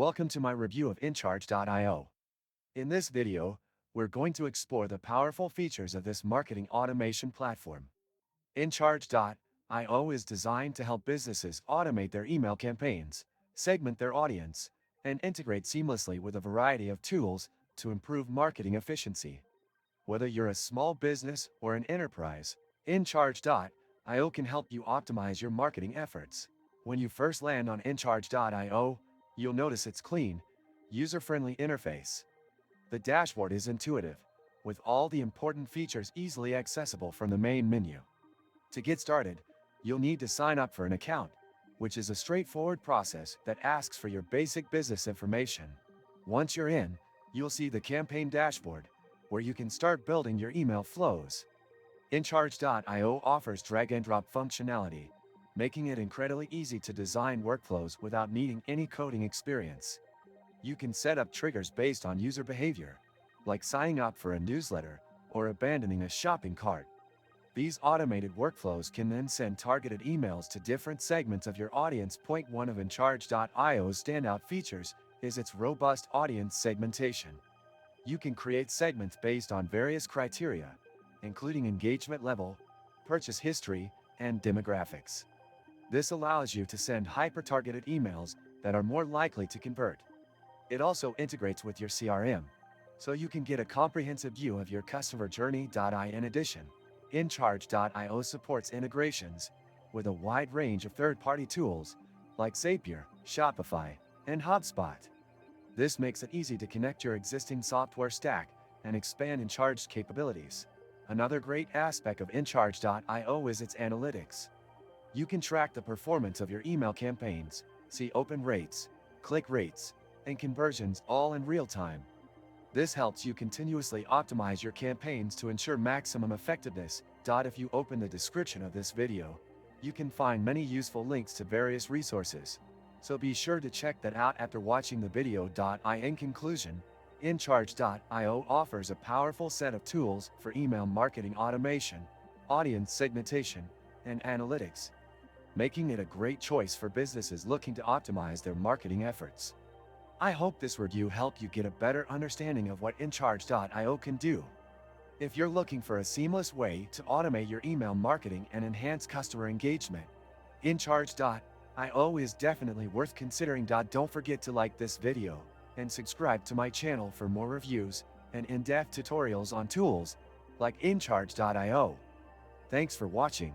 Welcome to my review of InCharge.io. In this video, we're going to explore the powerful features of this marketing automation platform. InCharge.io is designed to help businesses automate their email campaigns, segment their audience, and integrate seamlessly with a variety of tools to improve marketing efficiency. Whether you're a small business or an enterprise, InCharge.io can help you optimize your marketing efforts. When you first land on InCharge.io, you'll notice its clean, user-friendly interface. The dashboard is intuitive, with all the important features easily accessible from the main menu. To get started, you'll need to sign up for an account, which is a straightforward process that asks for your basic business information. Once you're in, you'll see the campaign dashboard, where you can start building your email flows. InCharge.io offers drag-and-drop functionality, making it incredibly easy to design workflows without needing any coding experience. You can set up triggers based on user behavior, like signing up for a newsletter or abandoning a shopping cart. These automated workflows can then send targeted emails to different segments of your audience. Point one of InCharge.io's standout features is its robust audience segmentation. You can create segments based on various criteria, including engagement level, purchase history, and demographics. This allows you to send hyper-targeted emails that are more likely to convert. It also integrates with your CRM, so you can get a comprehensive view of your customer journey. In addition, InCharge.io supports integrations with a wide range of third-party tools like Zapier, Shopify, and HubSpot. This makes it easy to connect your existing software stack and expand InCharge's capabilities. Another great aspect of InCharge.io is its analytics. You can track the performance of your email campaigns, see open rates, click rates, and conversions all in real time. This helps you continuously optimize your campaigns to ensure maximum effectiveness. If you open the description of this video, you can find many useful links to various resources, so be sure to check that out after watching the video. In conclusion, InCharge.io offers a powerful set of tools for email marketing automation, audience segmentation, and analytics, making it a great choice for businesses looking to optimize their marketing efforts. I hope this review helped you get a better understanding of what InCharge.io can do. If you're looking for a seamless way to automate your email marketing and enhance customer engagement, InCharge.io is definitely worth considering. Don't forget to like this video and subscribe to my channel for more reviews and in-depth tutorials on tools like InCharge.io. Thanks for watching.